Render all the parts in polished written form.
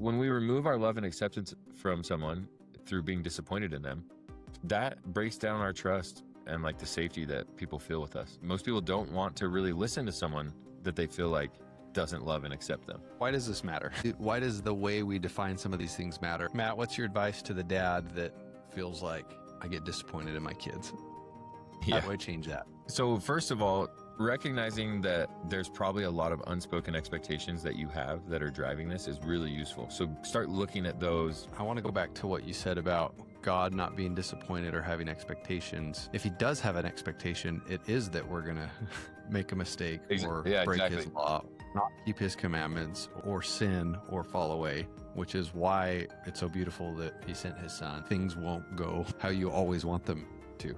When we remove our love and acceptance from someone through being disappointed in them, that breaks down our trust and like the safety that people feel with us. Most people don't want to really listen to someone that they feel like doesn't love and accept them. Why does this matter? Why does the way we define some of these things matter? Matt, what's your advice to the dad that feels like I get disappointed in my kids? How do I change that? So first of all, recognizing that there's probably a lot of unspoken expectations that you have that are driving this is really useful. So start looking at those. I want to go back to what you said about God not being disappointed or having expectations. If he does have an expectation, it is that we're going to make a mistake or break his law, not keep his commandments or sin or fall away, which is why it's so beautiful that he sent his son. Things won't go how you always want them to.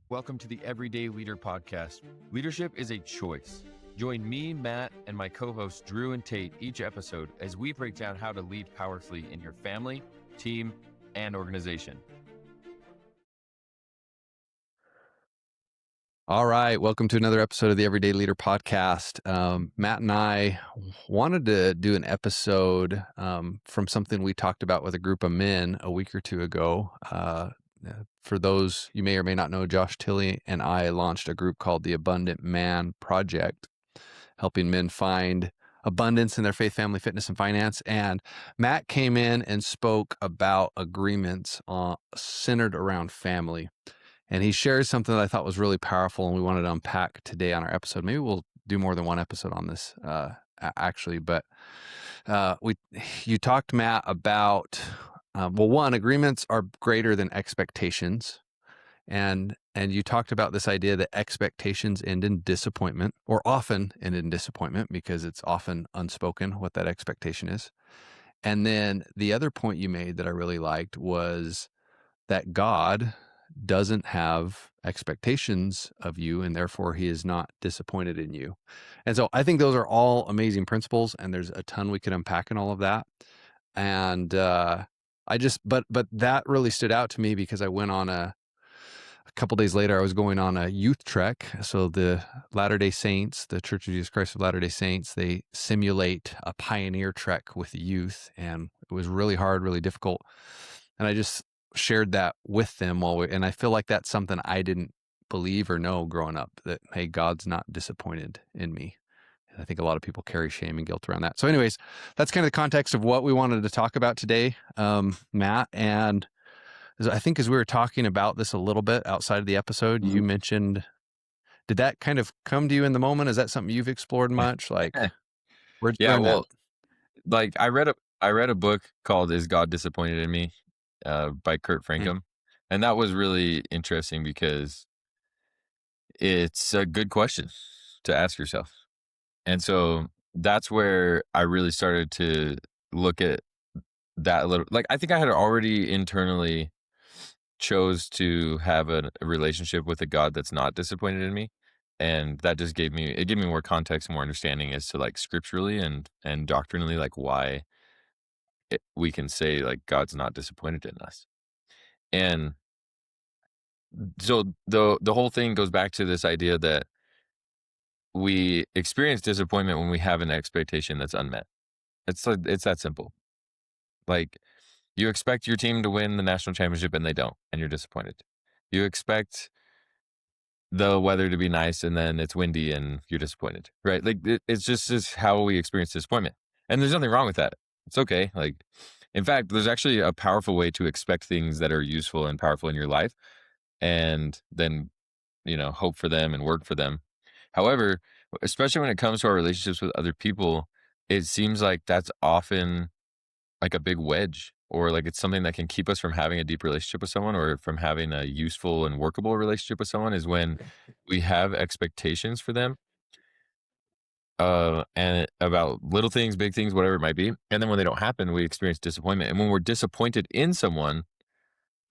Welcome to the Everyday Leader Podcast. Leadership is a choice. Join me, Matt, and my co-hosts Drew and Tate each episode as we break down how to lead powerfully in your family, team, and organization. All right. Welcome to another episode of the Everyday Leader Podcast. Matt and I wanted to do an episode from something we talked about with a group of men a week or two ago. For those you may or may not know, Josh Tilley and I launched a group called the Abundant Man Project, helping men find abundance in their faith, family, fitness, and finance. And Matt came in and spoke about agreements centered around family. And he shared something that I thought was really powerful, and we wanted to unpack today on our episode. Maybe we'll do more than one episode on this, actually. But you talked, Matt, about one, agreements are greater than expectations, and you talked about this idea that expectations end in disappointment, or often end in disappointment because it's often unspoken what that expectation is. And then the other point you made that I really liked was that God doesn't have expectations of you, and therefore he is not disappointed in you. And so I think those are all amazing principles, and there's a ton we could unpack in all of that. And but that really stood out to me because I went on a couple days later, I was going on a youth trek. So the Latter-day Saints, the Church of Jesus Christ of Latter-day Saints, they simulate a pioneer trek with the youth, and it was really hard, really difficult. And I just shared that with them and I feel like that's something I didn't believe or know growing up, that, hey, God's not disappointed in me. And I think a lot of people carry shame and guilt around that. So anyways, that's kind of the context of what we wanted to talk about today, Matt. And I think as we were talking about this a little bit outside of the episode, you mentioned, did that kind of come to you in the moment? Is that something you've explored much? Like, where'd you learn that? Like I read a book called "Is God Disappointed in Me?" By Kurt Francom, and that was really interesting because it's a good question to ask yourself. And so that's where I really started to look at that a little. Like, I think I had already internally chose to have a relationship with a God that's not disappointed in me. And that just gave me more context, more understanding as to like scripturally and doctrinally, like why we can say like God's not disappointed in us. And so the whole thing goes back to this idea that we experience disappointment when we have an expectation that's unmet. It's that simple. Like, you expect your team to win the national championship and they don't, and you're disappointed. You expect the weather to be nice and then it's windy and you're disappointed, right? Like, it's just how we experience disappointment. And there's nothing wrong with that. It's okay. Like, in fact, there's actually a powerful way to expect things that are useful and powerful in your life, and then, hope for them and work for them. However, especially when it comes to our relationships with other people, it seems like that's often like a big wedge, or like it's something that can keep us from having a deep relationship with someone, or from having a useful and workable relationship with someone, is when we have expectations for them, and about little things, big things, whatever it might be. And then when they don't happen, we experience disappointment. And when we're disappointed in someone,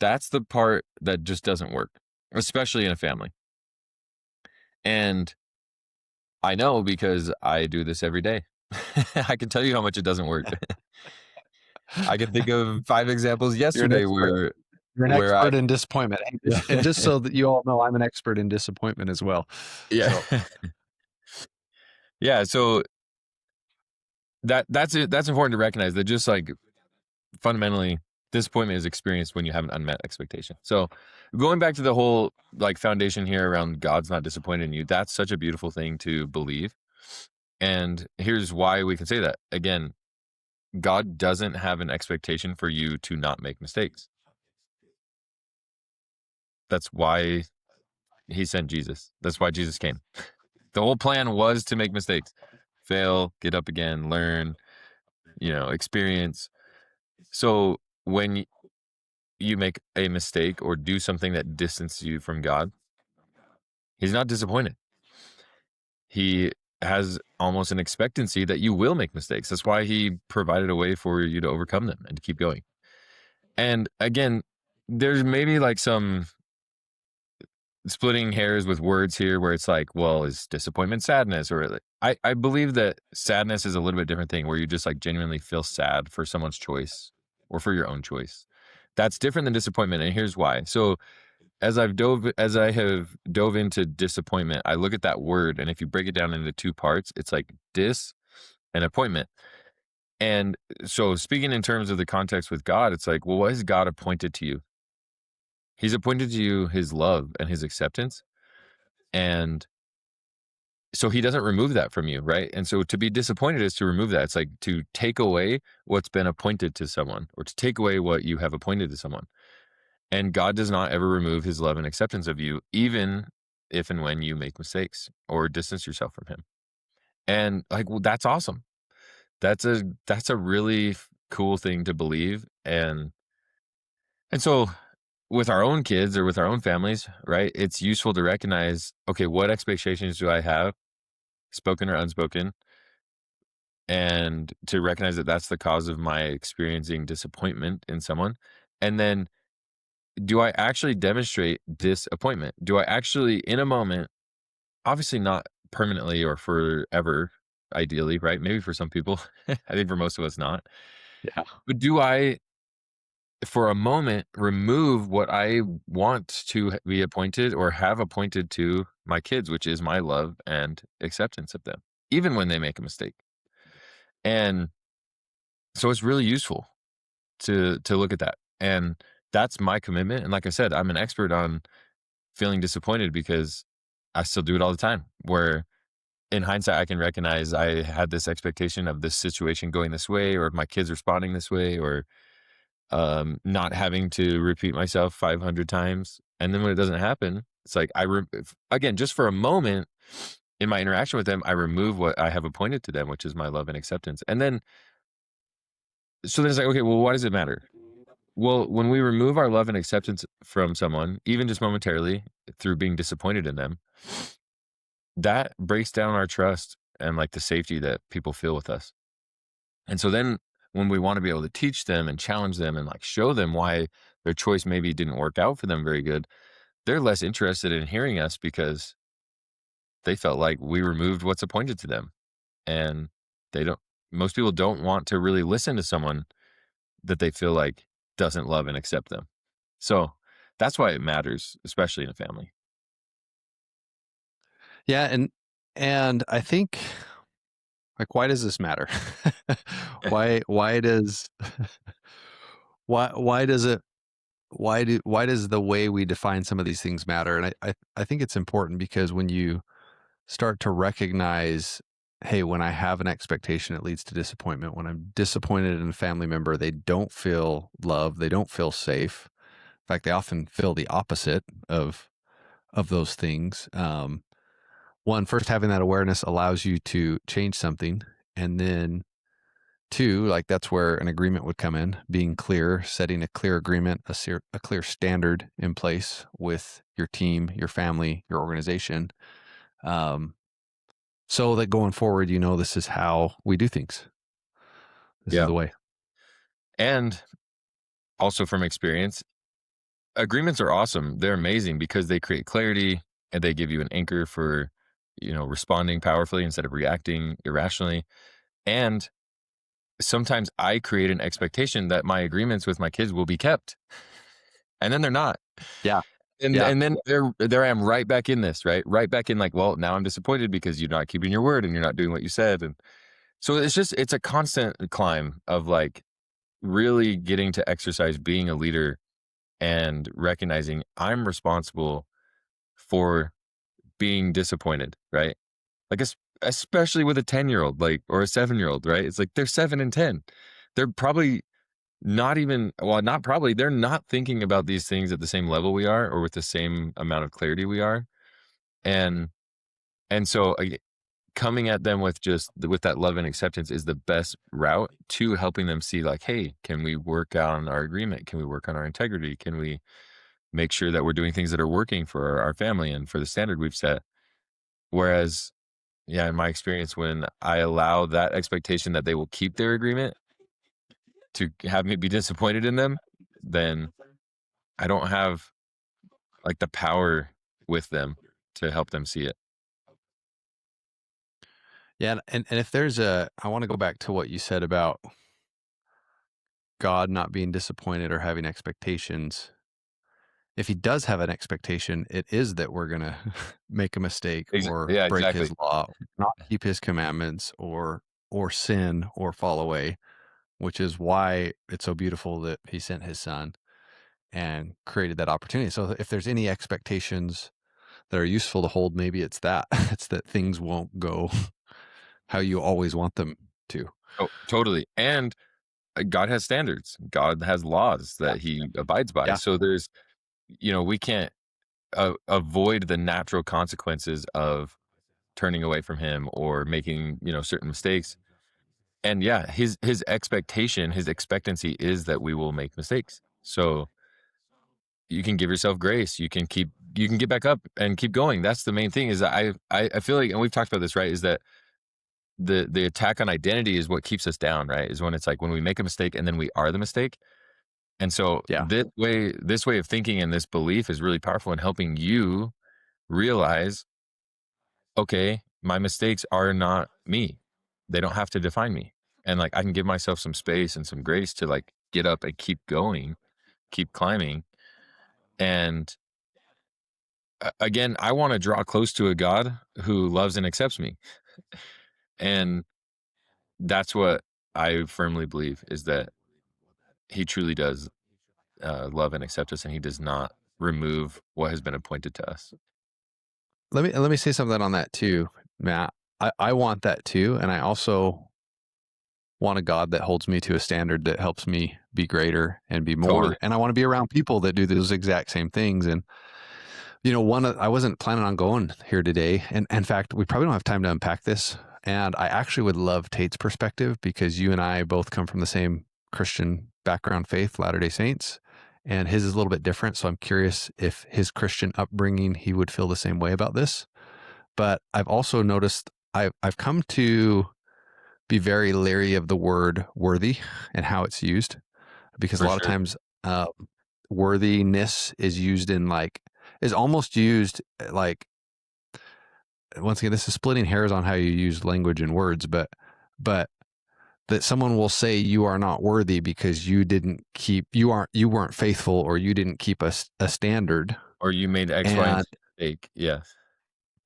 that's the part that just doesn't work, especially in a family. And I know because I do this every day. I can tell you how much it doesn't work. I can think of 5 examples yesterday where you're an expert in disappointment. And just so that you all know, I'm an expert in disappointment as well. Yeah. So. Yeah. So that's it. That's important to recognize that just like fundamentally disappointment is experienced when you have an unmet expectation. So going back to the whole like foundation here around God's not disappointed in you, that's such a beautiful thing to believe. And here's why we can say that. Again, God doesn't have an expectation for you to not make mistakes. That's why he sent Jesus. That's why Jesus came. The whole plan was to make mistakes, fail, get up again, learn, experience. So when you make a mistake or do something that distances you from God, he's not disappointed. He has almost an expectancy that you will make mistakes. That's why he provided a way for you to overcome them and to keep going. And again, there's maybe like some splitting hairs with words here where it's like, well, is disappointment sadness? Or I believe that sadness is a little bit different thing where you just like genuinely feel sad for someone's choice or for your own choice. That's different than disappointment. And here's why. So as I have dove into disappointment, I look at that word, and if you break it down into two parts, it's like dis and appointment. And so speaking in terms of the context with God, it's like, well, what has God appointed to you? He's appointed to you his love and his acceptance. And so he doesn't remove that from you, right? And so to be disappointed is to remove that. It's like to take away what's been appointed to someone or to take away what you have appointed to someone. And God does not ever remove his love and acceptance of you, even if and when you make mistakes or distance yourself from him. And like, well, that's awesome. That's a really cool thing to believe. And so with our own kids or with our own families, right? It's useful to recognize, okay, what expectations do I have, spoken or unspoken? And to recognize that that's the cause of my experiencing disappointment in someone. And then do I actually demonstrate disappointment? Do I actually, in a moment, obviously not permanently or forever, ideally, right? Maybe for some people, I think for most of us, not. Yeah. But do I, for a moment, remove what I want to be appointed or have appointed to my kids, which is my love and acceptance of them, even when they make a mistake? And so it's really useful to look at that. And that's my commitment. And like I said, I'm an expert on feeling disappointed because I still do it all the time. Where in hindsight, I can recognize I had this expectation of this situation going this way, or my kids responding this way, or not having to repeat myself 500 times. And then when it doesn't happen, it's like again, just for a moment in my interaction with them, I remove what I have appointed to them, which is my love and acceptance. And then, so then it's like, okay, well, why does it matter? Well, when we remove our love and acceptance from someone, even just momentarily through being disappointed in them, that breaks down our trust and like the safety that people feel with us. And so then when we want to be able to teach them and challenge them and like show them why their choice maybe didn't work out for them very good, they're less interested in hearing us because they felt like we removed what's appointed to them. And they don't, most people don't want to really listen to someone that they feel like doesn't love and accept them. So that's why it matters, especially in a family. Yeah, and I think like why does this matter? Why does why does it why does the way we define some of these things matter? And I think it's important because when you start to recognize, hey, when I have an expectation, it leads to disappointment. When I'm disappointed in a family member, they don't feel loved, they don't feel safe. In fact, they often feel the opposite of those things. One, first, having that awareness allows you to change something, and then two, like that's where an agreement would come in, being clear, setting a clear agreement, a clear standard in place with your team, your family, your organization, um, so that going forward, this is how we do things. This is Yeah. the way. And also from experience, agreements are awesome. They're amazing because they create clarity and they give you an anchor for, responding powerfully instead of reacting irrationally. And sometimes I create an expectation that my agreements with my kids will be kept, and then they're not. Yeah. And Yeah. and then there I am right back in this, right? Right back in like, well, now I'm disappointed because you're not keeping your word and you're not doing what you said. So it's a constant climb of like really getting to exercise being a leader and recognizing I'm responsible for being disappointed, right? Like especially with a 10-year-old, like, or a 7-year-old, right? It's like they're 7 and 10. They're probably not even, well, not probably, they're not thinking about these things at the same level we are or with the same amount of clarity we are. And so coming at them with with that love and acceptance is the best route to helping them see like, hey, can we work on our agreement? Can we work on our integrity? Can we make sure that we're doing things that are working for our family and for the standard we've set? Whereas, yeah, in my experience, when I allow that expectation that they will keep their agreement to have me be disappointed in them, then I don't have like the power with them to help them see it. Yeah, and if there's I want to go back to what you said about God not being disappointed or having expectations. If he does have an expectation, it is that we're going to make a mistake or Yeah, break exactly. his law, not keep his commandments or sin or fall away, which is why it's so beautiful that he sent his son and created that opportunity. So if there's any expectations that are useful to hold, maybe it's that it's that things won't go how you always want them to. Oh, totally. And God has standards. God has laws Yeah. that he abides by. Yeah. So there's, we can't avoid the natural consequences of turning away from him or making, certain mistakes. And yeah, his expectation, his expectancy is that we will make mistakes. So you can give yourself grace. You can get back up and keep going. That's the main thing is that I feel like, and we've talked about this, right? Is that the attack on identity is what keeps us down, right? Is when it's like when we make a mistake and then we are the mistake. And so Yeah. this way of thinking and this belief is really powerful in helping you realize, okay, my mistakes are not me. They don't have to define me. And like I can give myself some space and some grace to like get up and keep going, keep climbing. And again, I want to draw close to a God who loves and accepts me. And that's what I firmly believe is that he truly does love and accept us, and he does not remove what has been appointed to us. Let me say something on that too, Matt. I want that too. And I also want a God that holds me to a standard that helps me be greater and be Totally. more. And I want to be around people that do those exact same things. And I wasn't planning on going here today. And in fact, we probably don't have time to unpack this. And I actually would love Tate's perspective because you and I both come from the same Christian background faith, Latter-day Saints, and his is a little bit different. So I'm curious if his Christian upbringing, he would feel the same way about this. But I've also noticed I've come to be very leery of the word worthy and how it's used because a For lot of sure. times worthiness is almost used like, once again, this is splitting hairs on how you use language and words, but that someone will say you are not worthy because you weren't faithful or you didn't keep a standard. Or you made X, Y, and and Z mistake. Yes.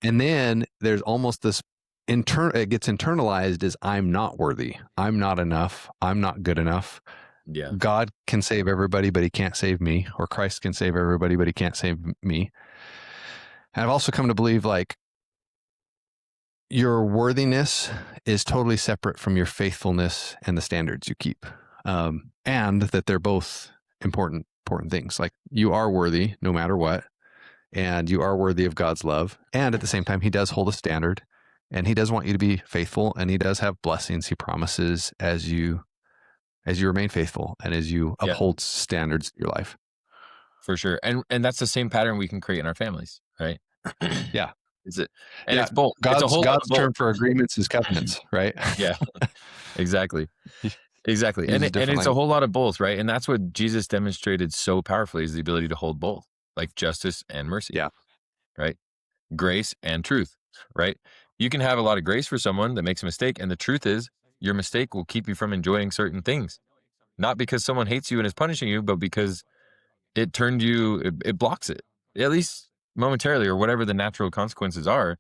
and then there's almost this it gets internalized as I'm not worthy, I'm not enough, I'm not good enough. Yeah. God can save everybody, but he can't save me, or Christ can save everybody, but he can't save me. And I've also come to believe like your worthiness is totally separate from your faithfulness and the standards you keep. And that they're both important things. Like you are worthy no matter what, and you are worthy of God's love. And at the same time, he does hold a standard and he does want you to be faithful, and he does have blessings he promises as you remain faithful and as you Yeah. uphold standards in your life. For sure. And that's the same pattern we can create in our families, right? Yeah. Is it? And Yeah. it's both. It's a whole lot of God's both. term for agreements is covenants, right? Yeah. Exactly. He Exactly. uses And different it's a language. whole lot of both, right? And that's what Jesus demonstrated so powerfully is the ability to hold both, like justice and mercy, Yeah. right? Grace and truth, right? You can have a lot of grace for someone that makes a mistake, and the truth is your mistake will keep you from enjoying certain things. Not because someone hates you and is punishing you, but because it blocks it, at least momentarily, or whatever the natural consequences are.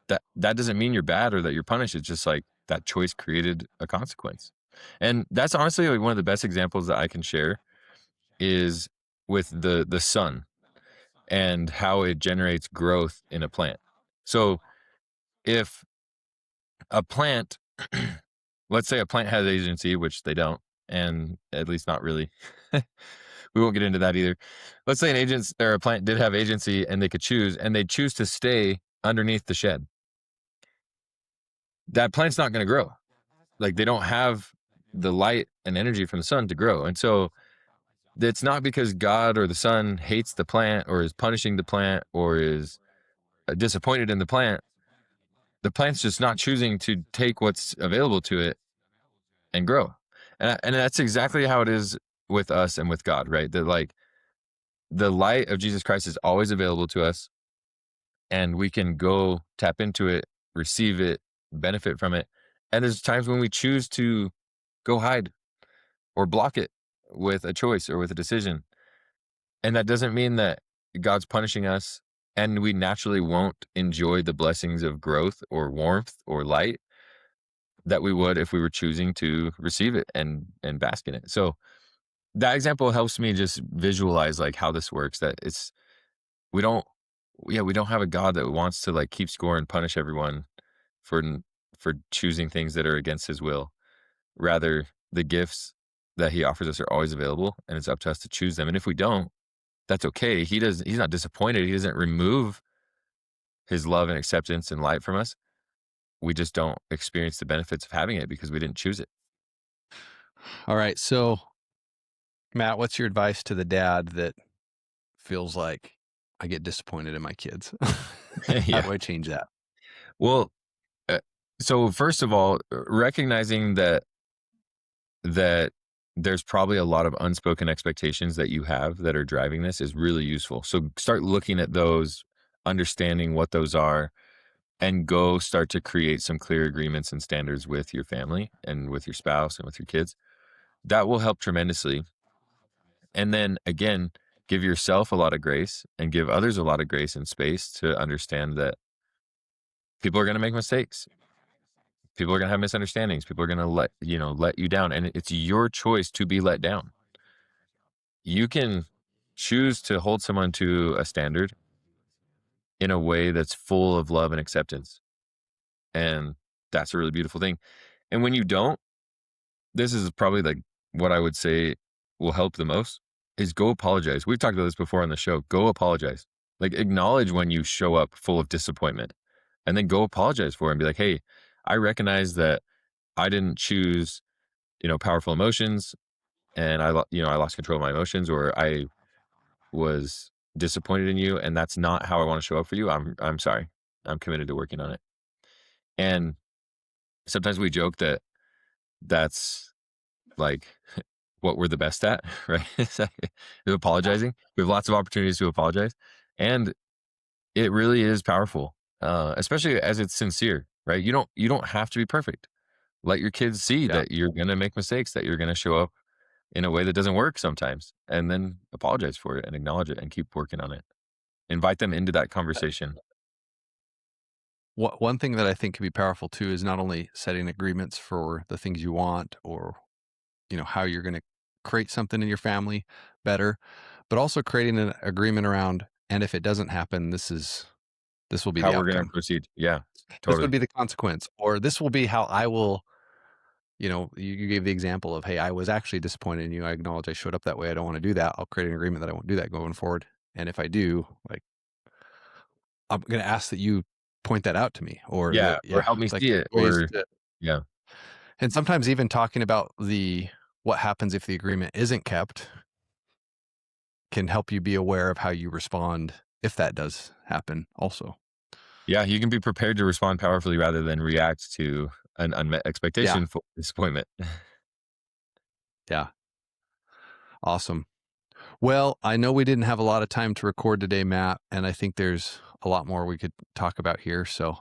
That doesn't mean you're bad or that you're punished. It's just like that choice created a consequence. And that's honestly like one of the best examples that I can share is with the sun and how it generates growth in a plant. So if a plant, let's say a plant has agency, which they don't, and at least not really. We won't get into that either. Let's say an agent or a plant did have agency and they could choose, and they choose to stay underneath the shed. That plant's not going to grow. Like they don't have the light and energy from the sun to grow. And so it's not because God or the sun hates the plant or is punishing the plant or is disappointed in the plant. The plant's just not choosing to take what's available to it and grow. And that's exactly how it is with us and with God, right? That like the light of Jesus Christ is always available to us and we can go tap into it, receive it, benefit from it. And there's times when we choose to go hide or block it with a choice or with a decision. And that doesn't mean that God's punishing us and we naturally won't enjoy the blessings of growth or warmth or light that we would if we were choosing to receive it and bask in it. So that example helps me just visualize like how this works, that it's we don't we don't have a God that wants to like keep score and punish everyone for for choosing things that are against his will. Rather, the gifts that he offers us are always available and it's up to us to choose them. And if we don't, that's okay. He's not disappointed. He doesn't remove his love and acceptance and light from us. We just don't experience the benefits of having it because we didn't choose it. All right. So, Matt, what's your advice to the dad that feels like I get disappointed in my kids? How Yeah. do I change that? Well, uh, so first of all, recognizing that there's probably a lot of unspoken expectations that you have that are driving this is really useful. So start looking at those, understanding what those are, and go start to create some clear agreements and standards with your family and with your spouse and with your kids. That will help tremendously. And then again, give yourself a lot of grace and give others a lot of grace and space to understand that people are going to make mistakes. People are going to have misunderstandings. People are going to let you down, and it's your choice to be let down. You can choose to hold someone to a standard in a way that's full of love and acceptance. And that's a really beautiful thing. And when you don't, this is probably like what I would say will help the most is go apologize. We've talked about this before on the show. Go apologize. Like acknowledge when you show up full of disappointment and then go apologize for it and be like, hey, I recognize that I didn't choose, powerful emotions and I lost control of my emotions or I was disappointed in you and that's not how I want to show up for you. I'm sorry. I'm committed to working on it. And sometimes we joke that that's like what we're the best at, right? It's like apologizing. We have lots of opportunities to apologize. And it really is powerful. Especially as it's sincere, right? You don't have to be perfect. Let your kids see Yeah. that you're gonna make mistakes, that you're gonna show up in a way that doesn't work sometimes, and then apologize for it and acknowledge it and keep working on it. Invite them into that conversation. One thing that I think can be powerful too is not only setting agreements for the things you want or, how you're going to create something in your family better, but also creating an agreement around, and if it doesn't happen, this will be How the we're gonna outcome. proceed. Yeah, This would totally. be the consequence, or this will be how I will, you gave the example of, hey, I was actually disappointed in you. I acknowledge I showed up that way. I don't want to do that. I'll create an agreement that I won't do that going forward. And if I do, like, I'm going to ask that you point that out to me or Yeah, that, or yeah, help me like see there's it ways or to, yeah. and sometimes even talking about what happens if the agreement isn't kept can help you be aware of how you respond if that does happen also. Yeah, you can be prepared to respond powerfully rather than react to an unmet Yeah. expectation for disappointment. Yeah. Awesome. Well, I know we didn't have a lot of time to record today, Matt, and I think there's a lot more we could talk about here. So,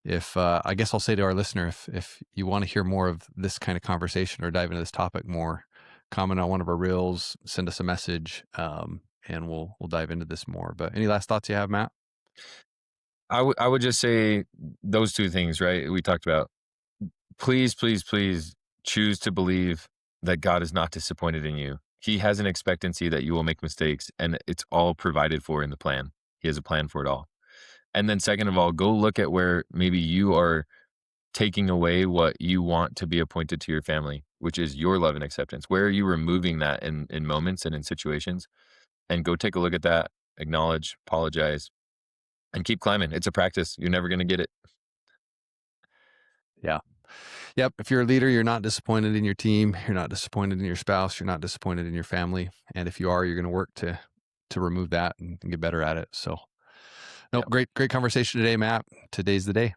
if I guess I'll say to our listener, if you want to hear more of this kind of conversation or dive into this topic more, comment on one of our reels, send us a message, and we'll dive into this more. But any last thoughts you have, Matt? I would just say those two things, right? We talked about please, please, please choose to believe that God is not disappointed in you. He has an expectancy that you will make mistakes, and it's all provided for in the plan. He has a plan for it all. And then second of all, go look at where maybe you are taking away what you want to be appointed to your family, which is your love and acceptance. Where are you removing that in moments and in situations? And go take a look at that, acknowledge, apologize, and keep climbing. It's a practice. You're never going to get it. Yeah. Yep. If you're a leader, you're not disappointed in your team. You're not disappointed in your spouse. You're not disappointed in your family. And if you are, you're going to work to remove that and get better at it. So, no, Yep. great conversation today, Matt. Today's the day.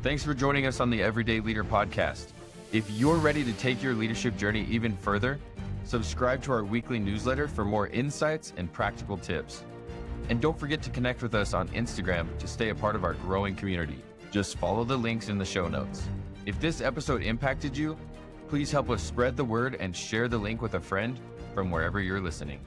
Thanks for joining us on the Everyday Leader podcast. If you're ready to take your leadership journey even further, subscribe to our weekly newsletter for more insights and practical tips. And don't forget to connect with us on Instagram to stay a part of our growing community. Just follow the links in the show notes. If this episode impacted you, please help us spread the word and share the link with a friend from wherever you're listening.